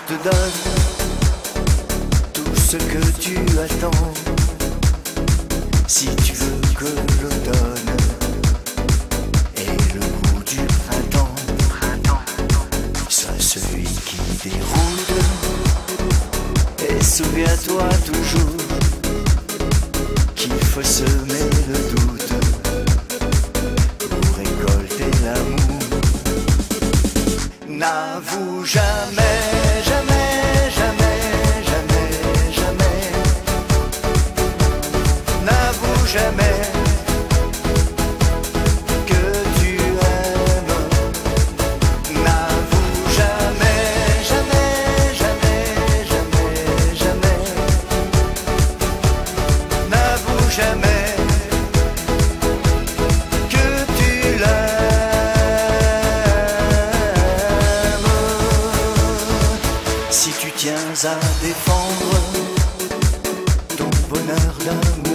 te donne tout ce que tu attends. Si tu veux que l'automne ait le goût du printemps, sois celui qui déroule. Et souviens-toi toujours qu'il faut semer le doute pour récolter l'amour. N'avoue jamais, jamais, jamais, jamais, jamais. N'avoue jamais que tu aimes. N'avoue jamais, jamais, jamais, jamais, jamais. N'avoue jamais que tu l'aimes. Si tu tiens à défendre ton bonheur d'amour,